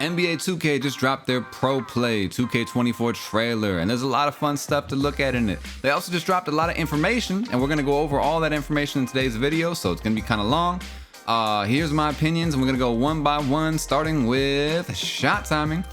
NBA 2K just dropped their Pro Play 2K24 trailer, and there's a lot of fun stuff to look at in it. They also just dropped a lot of information, and we're gonna go over all that information in today's video, so it's gonna be kind of long. Here's my opinions, and we're gonna go one by one, starting with shot timing.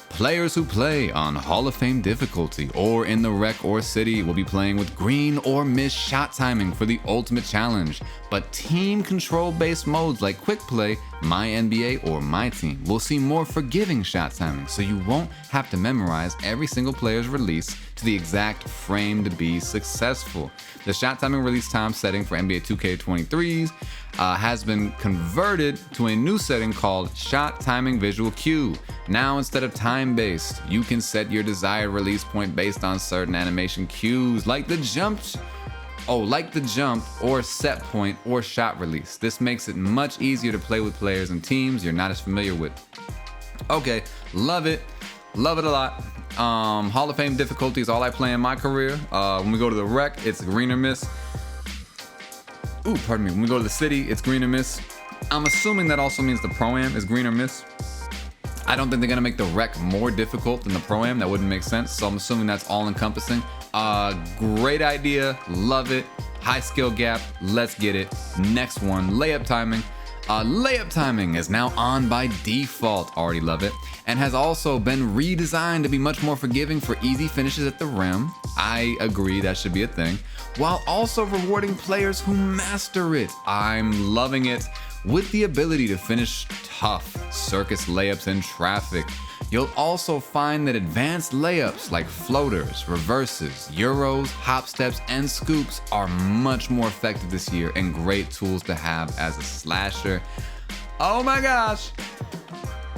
Players who play on Hall of Fame difficulty or in the Rec or City will be playing with green or miss shot timing for the ultimate challenge. But team control based modes like Quick Play, My NBA, or My Team will see more forgiving shot timing, so you won't have to memorize every single player's release to the exact frame to be successful. The shot timing release time setting for NBA 2K23's has been converted to a new setting called Shot Timing Visual Cue. Now, instead of time-based, you can set your desired release point based on certain animation cues, like the jump or set point or shot release. This makes it much easier to play with players and teams you're not as familiar with. Okay, love it a lot. Hall of Fame difficulty is all I play in my career. When we go to the Rec, it's green or miss. When we go to the City, it's green or miss. I'm assuming that also means the Pro-Am is green or miss. I don't think they're gonna make the Rec more difficult than the Pro-Am. That wouldn't make sense. So I'm assuming that's all encompassing. Great idea, love it. High skill gap, let's get it. Next one, layup timing. Layup timing is now on by default, already love it, and has also been redesigned to be much more forgiving for easy finishes at the rim. I agree, that should be a thing, while also rewarding players who master it. I'm loving it. With the ability to finish tough circus layups in traffic, you'll also find that advanced layups like floaters, reverses, euros, hop steps, and scoops are much more effective this year and great tools to have as a slasher. Oh my gosh,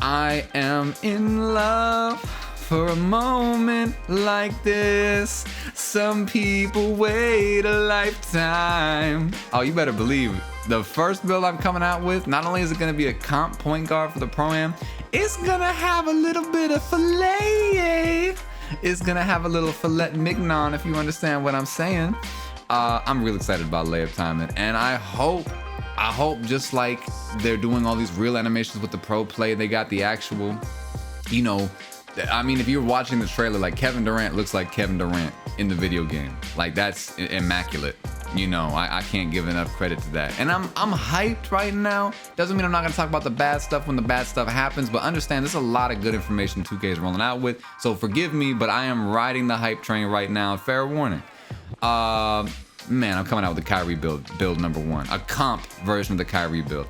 I am in love for a moment like this. Some people wait a lifetime. Oh, you better believe it. The first build I'm coming out with, not only is it gonna be a comp point guard for the Pro-Am, it's gonna have a little bit of filet. It's gonna have a little filet mignon, if you understand what I'm saying. I'm really excited about layup timing, and I hope just like they're doing all these real animations with the Pro Play, they got the actual, I mean, if you're watching the trailer, like Kevin Durant looks like Kevin Durant in the video game. Like, that's immaculate. I can't give enough credit to that. And I'm hyped right now. Doesn't mean I'm not gonna talk about the bad stuff when the bad stuff happens, but understand there's a lot of good information 2K is rolling out with. So forgive me, but I am riding the hype train right now. Fair warning. Man, I'm coming out with the Kyrie build number one. A comp version of the Kyrie build.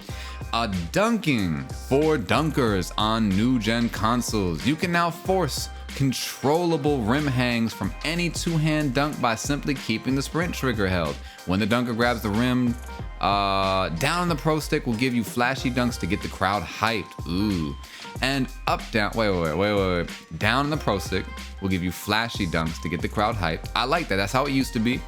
Dunking for dunkers on new gen consoles. You can now force controllable rim hangs from any two-hand dunk by simply keeping the sprint trigger held. When the dunker grabs the rim, down on the pro stick will give you flashy dunks to get the crowd hyped. Ooh. And wait. Down on the pro stick will give you flashy dunks to get the crowd hyped. I like that. That's how it used to be.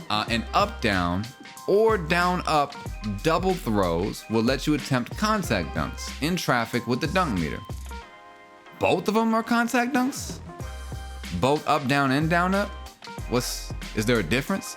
And up, down, or down, up double throws will let you attempt contact dunks in traffic with the dunk meter. Both of them are contact dunks? Both up, down, and down, up? Is there a difference?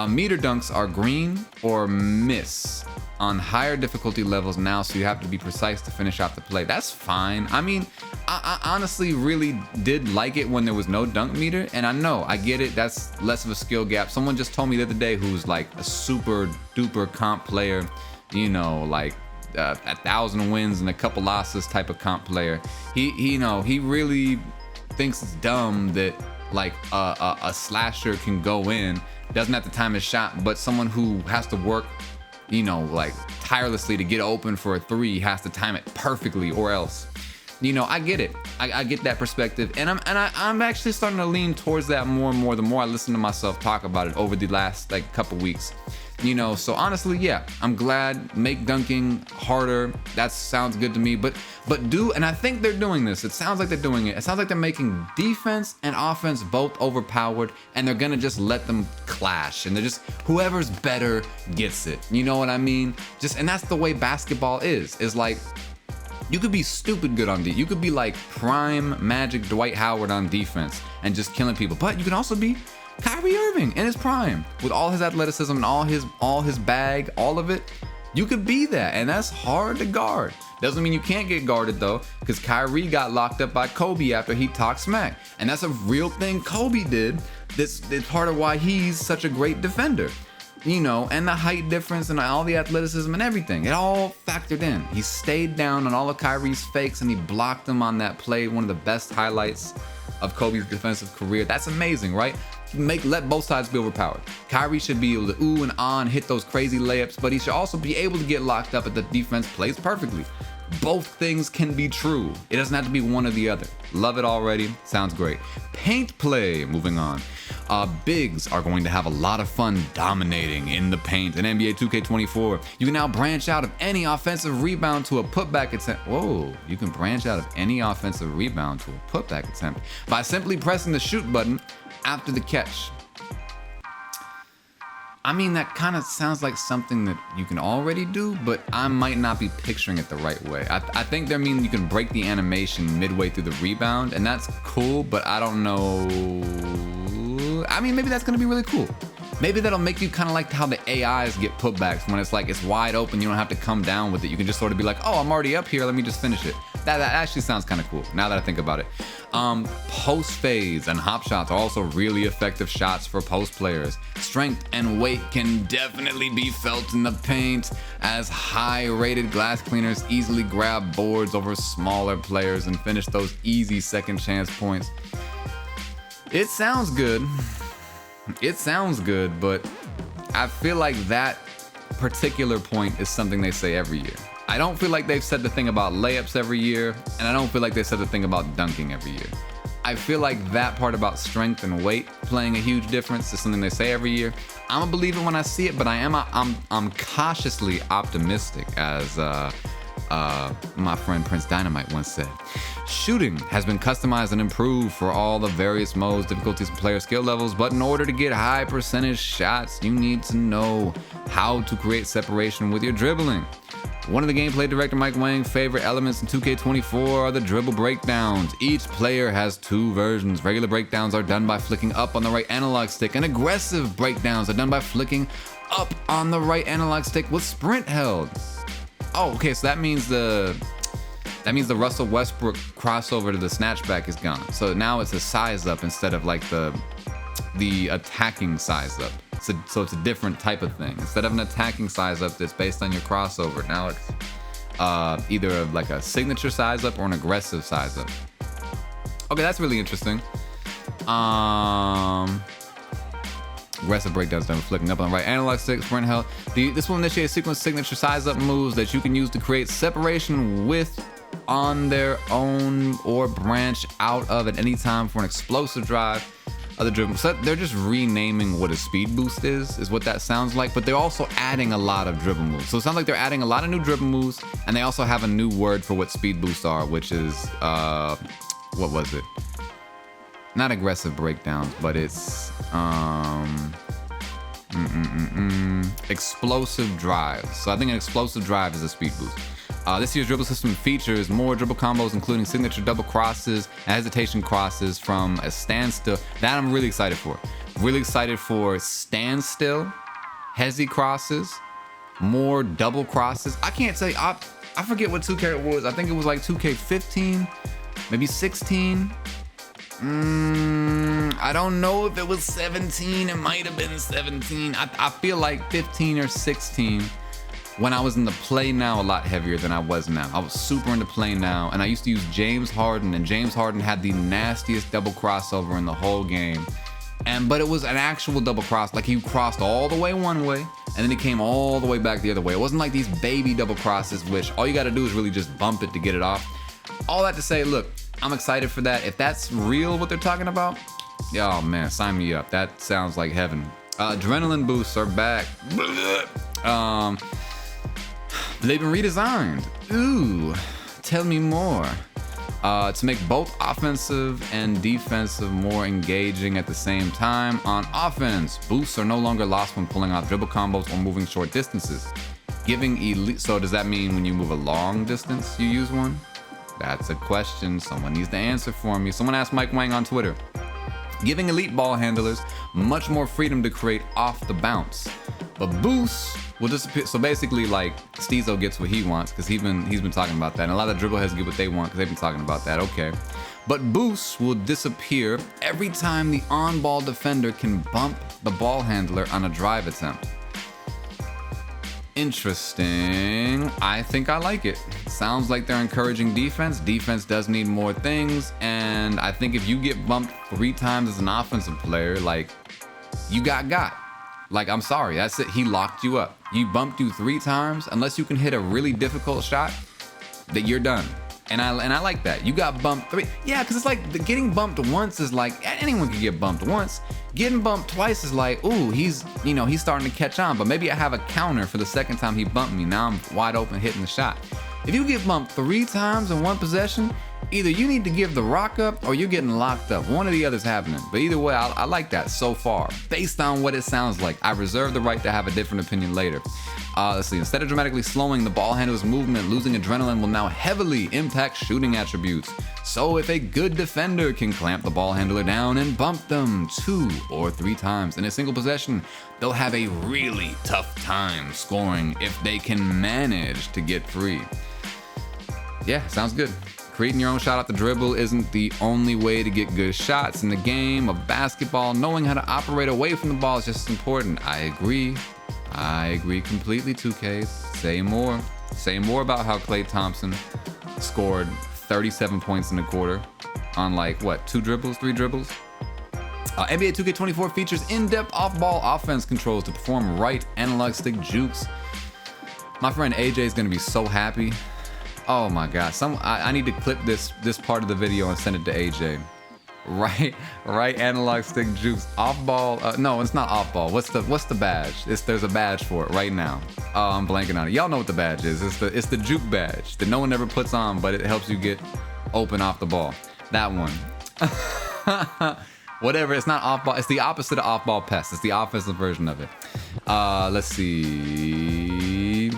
Meter dunks are green or miss on higher difficulty levels now, so you have to be precise to finish off the play. That's fine. I mean, I honestly really did like it when there was no dunk meter, and I get it, that's less of a skill gap. Someone just told me the other day who's like a super duper comp player, like 1,000 wins and a couple losses type of comp player. He really thinks it's dumb that like a slasher can go in, doesn't have to time his shot, but someone who has to work, like tirelessly to get open for a three has to time it perfectly, or else. I get it. I get that perspective, and I'm actually starting to lean towards that more and more the more I listen to myself talk about it over the last like couple weeks. So honestly, yeah, I'm glad. Make dunking harder. That sounds good to me. But and I think they're doing this. It sounds like they're doing it. It sounds like they're making defense and offense both overpowered, and they're gonna just let them clash, and they're just whoever's better gets it. You know what I mean? And that's the way basketball is. Is like, you could be stupid good on defense. You could be like prime Magic Dwight Howard on defense and just killing people. But you can also be Kyrie Irving in his prime with all his athleticism and all his bag, all of it. You could be that, and that's hard to guard. Doesn't mean you can't get guarded though, because Kyrie got locked up by Kobe after he talked smack. And that's a real thing Kobe did. This is part of why he's such a great defender. You know, and the height difference and all the athleticism and everything. It all factored in. He stayed down on all of Kyrie's fakes and he blocked them on that play. One of the best highlights of Kobe's defensive career. That's amazing, right? Let both sides be overpowered. Kyrie should be able to ooh and ah and hit those crazy layups, but he should also be able to get locked up if the defense plays perfectly. Both things can be true. It doesn't have to be one or the other. Love it already. Sounds great. Paint play. Moving on. Bigs are going to have a lot of fun dominating in the paint in NBA 2K24. You can now branch out of any offensive rebound to a putback attempt. Whoa, you can branch out of any offensive rebound to a putback attempt by simply pressing the shoot button after the catch. I mean, that kind of sounds like something that you can already do, but I might not be picturing it the right way. I think they mean you can break the animation midway through the rebound, and that's cool, but I don't know. I mean, maybe that's going to be really cool. Maybe that'll make you kind of like how the AIs get putbacks when it's like it's wide open. You don't have to come down with it. You can just sort of be like, oh, I'm already up here. Let me just finish it. That actually sounds kind of cool now that I think about it. Post fades and hop shots are also really effective shots for post players. Strength and weight can definitely be felt in the paint as high-rated glass cleaners easily grab boards over smaller players and finish those easy second chance points. It sounds good. It sounds good, but I feel like that particular point is something they say every year. I don't feel like they've said the thing about layups every year, and I don't feel like they said the thing about dunking every year. I feel like that part about strength and weight playing a huge difference is something they say every year. I'm gonna believe it when I see it, but I'm cautiously optimistic, as my friend Prince Dynamite once said. Shooting has been customized and improved for all the various modes, difficulties, and player skill levels, but in order to get high percentage shots, you need to know how to create separation with your dribbling. One of the gameplay director Mike Wang's favorite elements in 2K24 are the dribble breakdowns. Each player has two versions. Regular breakdowns are done by flicking up on the right analog stick, and aggressive breakdowns are done by flicking up on the right analog stick with sprint held. Oh, okay, so that means the Russell Westbrook crossover to the snatchback is gone. So now it's a size up instead of like the attacking size up. So it's a different type of thing. Instead of an attacking size up that's based on your crossover, now it's either like a signature size up or an aggressive size up. Okay, that's really interesting. Aggressive breakdowns done with flicking up on the right analog stick, sprint held. This will initiate a sequence of signature size up moves that you can use to create separation with on their own or branch out of at any time for an explosive drive of the dribble. So they're just renaming what a speed boost is what that sounds like, but they're also adding a lot of dribble moves. So it sounds like they're adding a lot of new dribble moves, and they also have a new word for what speed boosts are, which is, what was it? Not aggressive breakdowns, but it's, explosive drives. So I think an explosive drive is a speed boost. This year's dribble system features more dribble combos, including signature double crosses and hesitation crosses from a standstill. That I'm really excited for. Really excited for standstill, hezi crosses, more double crosses. I can't say, I forget what 2K it was. I think it was like 2K15, maybe 16. I don't know if it was 17. It might have been 17. I feel like 15 or 16. When I was in the play now a lot heavier than I was now. I was super into play now, and I used to use James Harden, and James Harden had the nastiest double crossover in the whole game. But it was an actual double cross, like he crossed all the way one way, and then he came all the way back the other way. It wasn't like these baby double crosses, which all you gotta do is really just bump it to get it off. All that to say, look, I'm excited for that. If that's real, what they're talking about, oh man, sign me up. That sounds like heaven. Adrenaline boosts are back. They've been redesigned. Ooh, tell me more. To make both offensive and defensive more engaging at the same time. On offense, boosts are no longer lost when pulling off dribble combos or moving short distances. Giving elite, so does that mean when you move a long distance, you use one? That's a question someone needs to answer for me. Someone asked Mike Wang on Twitter. Giving elite ball handlers much more freedom to create off the bounce. But boosts will disappear. So basically, like, Steezo gets what he wants because he's been talking about that. And a lot of dribble heads get what they want because they've been talking about that. Okay. But boosts will disappear every time the on-ball defender can bump the ball handler on a drive attempt. Interesting. I think I like it. Sounds like they're encouraging defense. Defense does need more things. And I think if you get bumped 3 times as an offensive player, like, you got. Like, I'm sorry, that's it. He locked you up. You bumped you 3 times. Unless you can hit a really difficult shot, that you're done. And I like that. You got bumped 3. Yeah, because it's like getting bumped once is like, anyone can get bumped once. Getting bumped twice is like, ooh, he's starting to catch on. But maybe I have a counter for the second time he bumped me. Now I'm wide open hitting the shot. If you get bumped 3 times in one possession, either you need to give the rock up or you're getting locked up. One or the other's happening. But either way, I like that so far. Based on what it sounds like, I reserve the right to have a different opinion later. Let's see. Instead of dramatically slowing the ball handler's movement, losing adrenaline will now heavily impact shooting attributes. So if a good defender can clamp the ball handler down and bump them 2 or 3 times in a single possession, they'll have a really tough time scoring if they can manage to get free. Yeah, sounds good. Creating your own shot off the dribble isn't the only way to get good shots in the game of basketball. Knowing how to operate away from the ball is just as important. I agree completely, 2K. Say more. Say more about how Klay Thompson scored 37 points in a quarter on, like, what, 2 dribbles, 3 dribbles? NBA 2K24 features in-depth off-ball offense controls to perform right analog stick jukes. My friend AJ is going to be so happy. Oh my God! I need to clip this part of the video and send it to AJ. Right analog stick jukes. Off ball. No, it's not off ball. What's the badge? There's a badge for it right now. Oh, I'm blanking on it. Y'all know what the badge is. It's the juke badge that no one ever puts on, but it helps you get open off the ball. That one. Whatever. It's not off ball. It's the opposite of off ball pest. It's the offensive version of it. Let's see.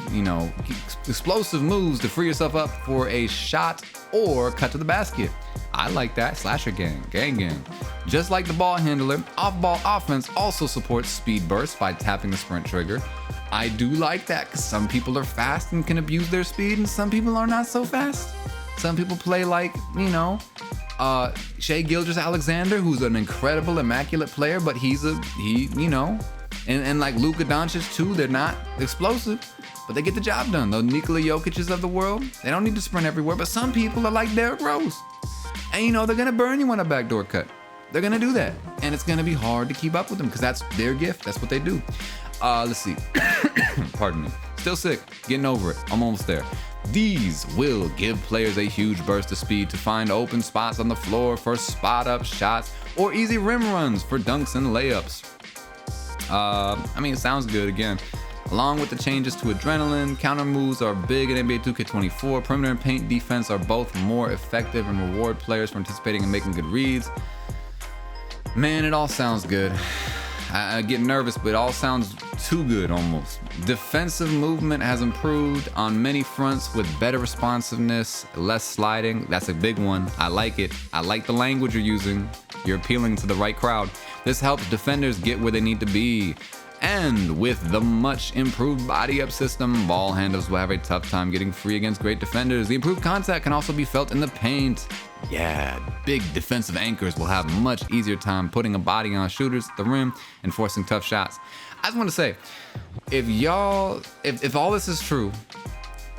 Explosive moves to free yourself up for a shot or cut to the basket. I like that. Slasher gang. Just like the ball handler, off-ball offense also supports speed bursts by tapping the sprint trigger. I do like that because some people are fast and can abuse their speed, and some people are not so fast. Some people play like, Shai Gilgeous-Alexander, who's an incredible, immaculate player, but and like Luka Doncic too, they're not explosive, but they get the job done. The Nikola Jokic's of the world, they don't need to sprint everywhere, but some people are like Derrick Rose. And they're gonna burn you on a backdoor cut. They're gonna do that. And it's gonna be hard to keep up with them because that's their gift. That's what they do. Let's see. Pardon me. Still sick. Getting over it. I'm almost there. These will give players a huge burst of speed to find open spots on the floor for spot-up shots or easy rim runs for dunks and layups. It sounds good again. Along with the changes to adrenaline, counter moves are big in NBA 2K24. Perimeter and paint defense are both more effective and reward players for anticipating and making good reads. Man, it all sounds good. I get nervous, but it all sounds too good almost. Defensive movement has improved on many fronts with better responsiveness, less sliding. That's a big one. I like it. I like the language you're using. You're appealing to the right crowd. This helps defenders get where they need to be. And with the much improved body up system, ball handlers will have a tough time getting free against great defenders. The improved contact can also be felt in the paint. Yeah, big defensive anchors will have much easier time putting a body on shooters at the rim and forcing tough shots. I just want to say, if all this is true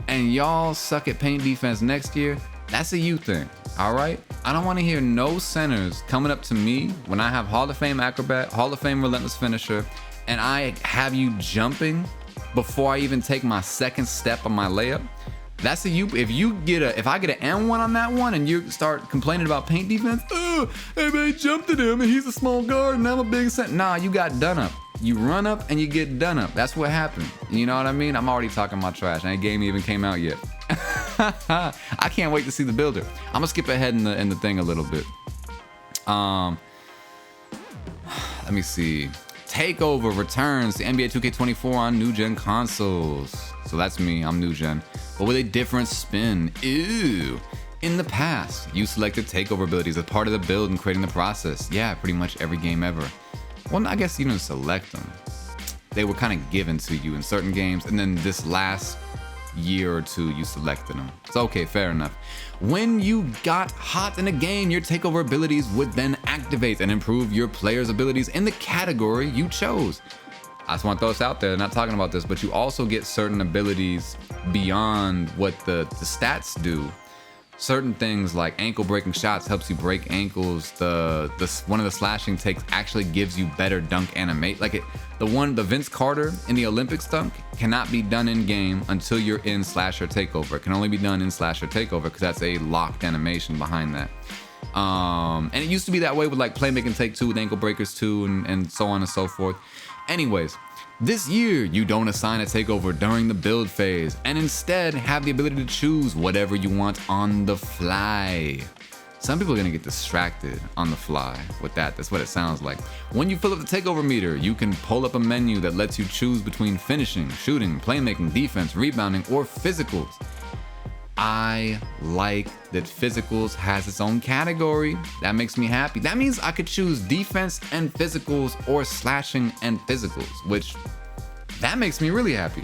and y'all suck at paint defense next year, that's a you thing, all right? I don't want to hear no centers coming up to me when I have Hall of Fame acrobat, Hall of Fame relentless finisher, and I have you jumping before I even take my second step on my layup. That's a you. If I get an N1 on that one and you start complaining about paint defense, hey man, jumped at him and he's a small guard and I'm a big center. Nah, you got done up. You run up and you get done up. That's what happened. You know what I mean? I'm already talking my trash. And that game even came out yet. I can't wait to see the builder. I'm gonna skip ahead in the thing a little bit. Let me see. Takeover returns to NBA 2K24 on new gen consoles. So that's me, I'm new gen. But with a different spin. Ew. In the past, you selected takeover abilities as part of the build and creating the process. Yeah, pretty much every game ever. Well, I guess you didn't select them. they were kind of given to you in certain games, and then this last year or two you selected them. It's okay, fair enough. When you got hot in a game, your takeover abilities would then activate and improve your player's abilities in the category you chose. I just want to throw this out there, not talking about this, but you also get certain abilities beyond what the stats do. Certain things like ankle breaking shots helps you break ankles. One of the slashing takes actually gives you better dunk animate. Like the Vince Carter in the Olympics dunk cannot be done in game until you're in slash or takeover. It can only be done in slash or takeover because that's a locked animation behind that. And it used to be that way with like playmaking take 2 with ankle breakers 2 and so on and so forth. Anyways, this year, you don't assign a takeover during the build phase and instead have the ability to choose whatever you want on the fly. Some people are gonna get distracted on the fly with that. That's what it sounds like. When you fill up the takeover meter, you can pull up a menu that lets you choose between finishing, shooting, playmaking, defense, rebounding, or physicals. I like that physicals has its own category. That makes me happy. That means I could choose defense and physicals or slashing and physicals, which that makes me really happy.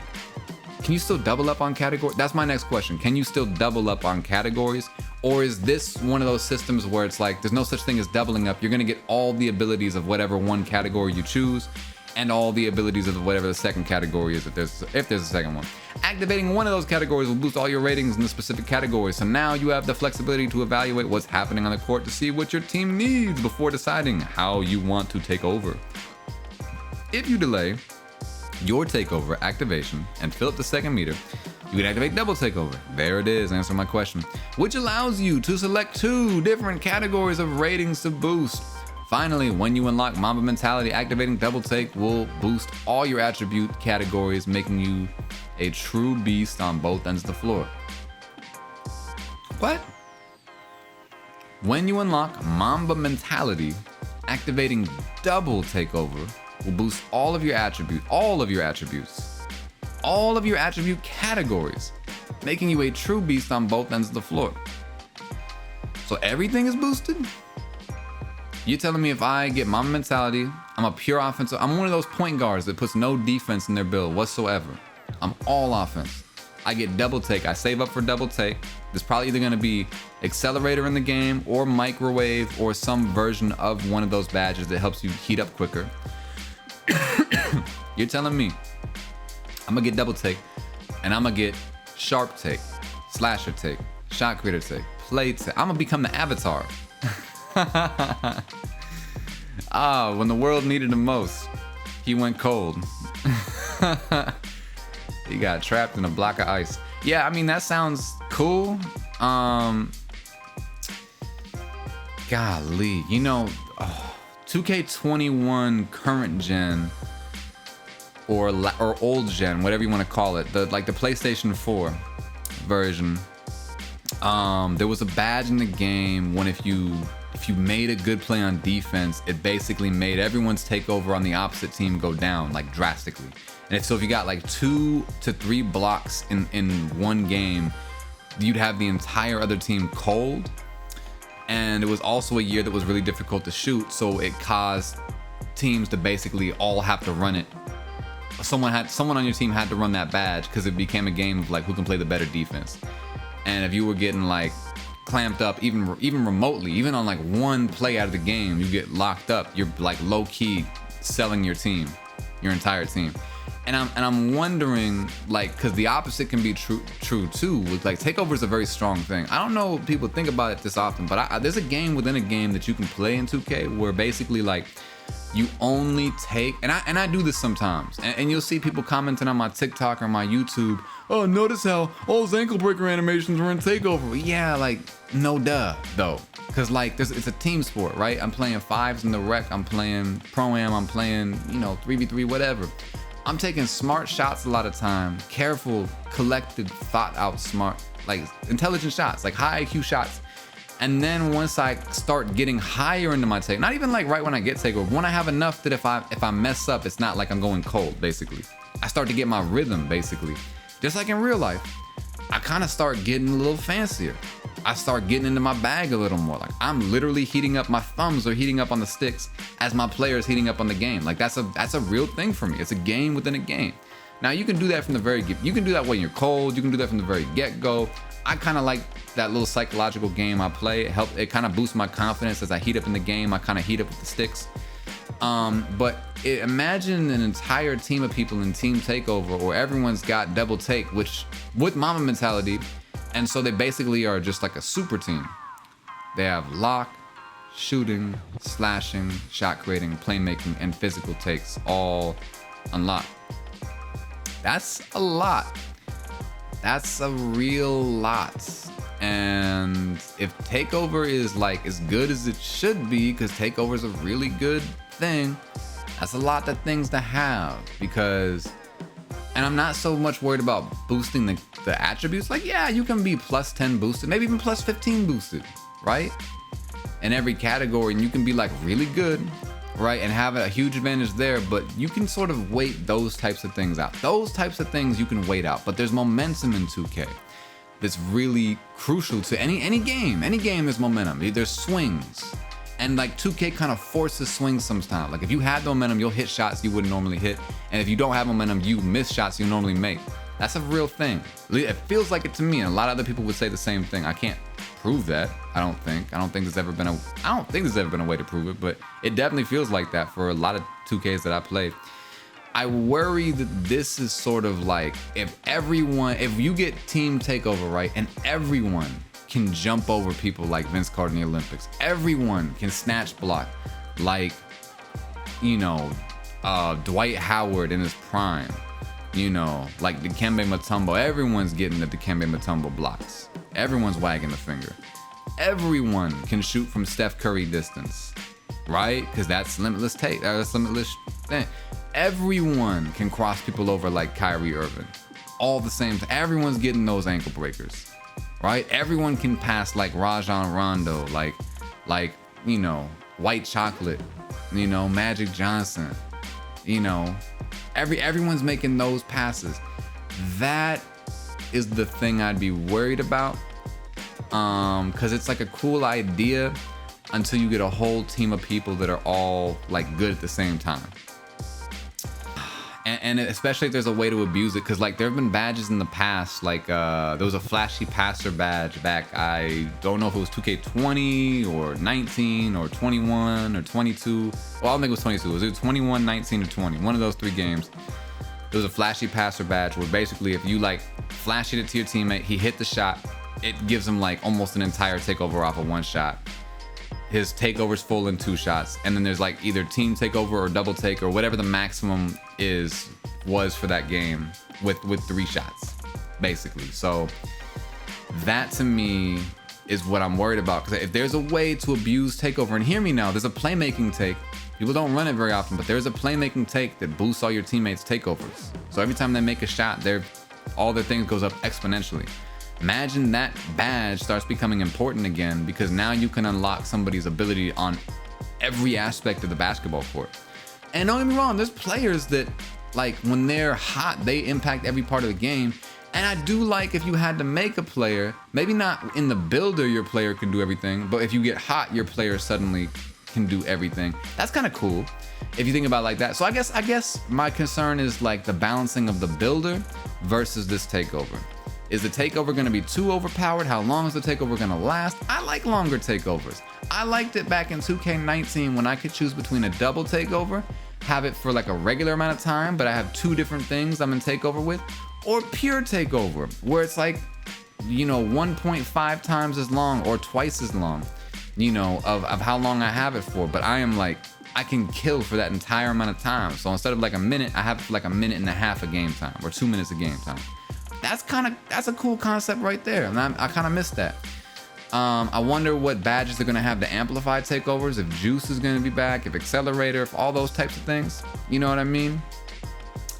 Can you still double up on categories? That's my next question. Can you still double up on categories? Or is this one of those systems where it's like there's no such thing as doubling up? You're gonna get all the abilities of whatever one category you choose and all the abilities of whatever the second category is if there's a second one. Activating one of those categories will boost all your ratings in the specific category, so now you have the flexibility to evaluate what's happening on the court to see what your team needs before deciding how you want to take over. If you delay your takeover activation and fill up the second meter, you can activate double takeover. There it is, answer my question, which allows you to select 2 different categories of ratings to boost. Finally, when you unlock Mamba Mentality, activating Double Take will boost all your attribute categories, making you a true beast on both ends of the floor. What? When you unlock Mamba Mentality, activating Double Takeover will boost all of your attribute categories, making you a true beast on both ends of the floor. So everything is boosted? You're telling me if I get Mamba Mentality, I'm a pure offensive, I'm one of those point guards that puts no defense in their build whatsoever. I'm all offense. I get double take, I save up for double take. There's probably either gonna be accelerator in the game or microwave or some version of one of those badges that helps you heat up quicker. You're telling me I'm gonna get double take and I'm gonna get sharp take, slasher take, shot creator take, play take. I'm gonna become the avatar. When the world needed him most, he went cold. He got trapped in a block of ice. Yeah, I mean, that sounds cool. Golly, you know, 2K21 current gen or old gen, whatever you want to call it, the PlayStation 4 version. There was a badge in the game when if you made a good play on defense, it basically made everyone's takeover on the opposite team go down like drastically. And so if you got like 2 to 3 blocks in one game, you'd have the entire other team cold. And it was also a year that was really difficult to shoot, so it caused teams to basically all have to run it. Someone on your team had to run that badge because it became a game of like who can play the better defense. And if you were getting like clamped up even remotely, even on like one play out of the game, you get locked up, you're like low-key selling your team, your entire team. And I'm wondering, like, because the opposite can be true too. Like, takeover is a very strong thing. I don't know if people think about it this often, but there's a game within a game that you can play in 2K where basically like you only take, and I do this sometimes, and you'll see people commenting on my TikTok or my YouTube, oh, notice how all those ankle breaker animations were in takeover. Yeah, like, no duh though, because like it's a team sport, right? I'm playing 5s in the rec, I'm playing pro-am, I'm playing 3v3, whatever. I'm taking smart shots a lot of time, careful, collected, thought out, smart, like intelligent shots, like high IQ shots. And then once I start getting higher into my take, not even like right when I get takeover, when I have enough that if I mess up, it's not like I'm going cold, basically. I start to get my rhythm, basically. Just like in real life, I kind of start getting a little fancier. I start getting into my bag a little more. Like I'm literally heating up, my thumbs are heating up on the sticks as my player is heating up on the game. Like that's a real thing for me. It's a game within a game. Now you can do that from the very, you can do that when you're cold. You can do that from the very get-go. I kind of like that little psychological game I play. It kind of boosts my confidence as I heat up in the game. I kind of heat up with the sticks. Imagine an entire team of people in Team Takeover where everyone's got double take, which with mama mentality, and so they basically are just like a super team. They have lock, shooting, slashing, shot creating, playmaking, and physical takes all unlocked. That's a lot. That's a real lot. And if Takeover is like as good as it should be, because Takeover is a really good thing, that's a lot of things to have. Because, and I'm not so much worried about boosting the attributes. Like, yeah, you can be plus 10 boosted, maybe even plus 15 boosted, right? In every category, and you can be like really good, right, and have a huge advantage there, but you can sort of wait those types of things out. Those types of things you can wait out, but there's momentum in 2K that's really crucial to any game. Any game there's momentum. There's swings, and like 2K kind of forces swings sometimes. Like if you have the momentum, you'll hit shots you wouldn't normally hit, and if you don't have momentum, you miss shots you normally make. That's a real thing. It feels like it to me, and a lot of other people would say the same thing. I can't prove that. I don't think there's ever been a way to prove it, but it definitely feels like that for a lot of 2Ks that I played. I worry that this is sort of like if you get Team Takeover right, and everyone can jump over people like Vince Carter in the Olympics. Everyone can snatch block like, Dwight Howard in his prime. Like Dikembe Mutombo. Everyone's getting the Dikembe Mutombo blocks. Everyone's wagging the finger. Everyone can shoot from Steph Curry distance, right? Because that's limitless take. That's limitless thing. Everyone can cross people over like Kyrie Irving. All the same time. Everyone's getting those ankle breakers, right? Everyone can pass like Rajon Rondo, like White Chocolate, Magic Johnson, everyone's making those passes. That is the thing I'd be worried about, because it's like a cool idea until you get a whole team of people that are all like good at the same time. And especially if there's a way to abuse it, because like there have been badges in the past, like there was a flashy passer badge back, I don't know if it was 2K20 or 19 or 21 or 22. Well, I don't think it was 22. It was either 21, 19, or 20. One of those three games. There was a flashy passer badge where basically if you like flash it to your teammate, he hit the shot, it gives him like almost an entire takeover off of one shot. His takeover's full in 2 shots, and then there's like either team takeover or double take or whatever the maximum was for that game with 3 shots, basically. So that to me is what I'm worried about, because if there's a way to abuse takeover, and hear me now, there's a playmaking take. People don't run it very often, but there's a playmaking take that boosts all your teammates' takeovers. So every time they make a shot, all their things goes up exponentially. Imagine that badge starts becoming important again, because now you can unlock somebody's ability on every aspect of the basketball court. And don't get me wrong, there's players that, like, when they're hot, they impact every part of the game. And I do like if you had to make a player, maybe not in the builder your player can do everything, but if you get hot, your player suddenly can do everything. That's kind of cool if you think about it like that. So I guess my concern is like the balancing of the builder versus this takeover. Is the takeover going to be too overpowered? How long is the takeover going to last? I like longer takeovers. I liked it back in 2K19 when I could choose between a double takeover, have it for like a regular amount of time, but I have 2 different things I'm in takeover with, or pure takeover, where it's like, 1.5 times as long or twice as long, of how long I have it for. But I am like, I can kill for that entire amount of time. So instead of like a minute, I have like a minute and a half of game time, or 2 minutes of game time. That's a cool concept right there, and I kind of missed that. I wonder what badges they're gonna have to amplify takeovers, if Juice is gonna be back, if Accelerator, if all those types of things. You know what I mean?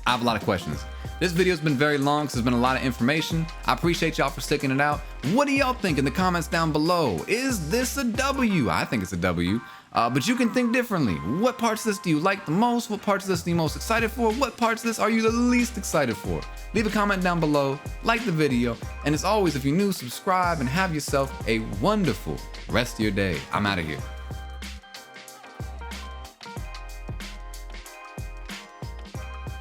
I have a lot of questions. This video's been very long, so there's been a lot of information. I appreciate y'all for sticking it out. What do y'all think in the comments down below? Is this a W? I think it's a W. But you can think differently. What parts of this do you like the most? What parts of this are you most excited for? What parts of this are you the least excited for? Leave a comment down below, like the video, and as always, if you're new, subscribe and have yourself a wonderful rest of your day. I'm out of here.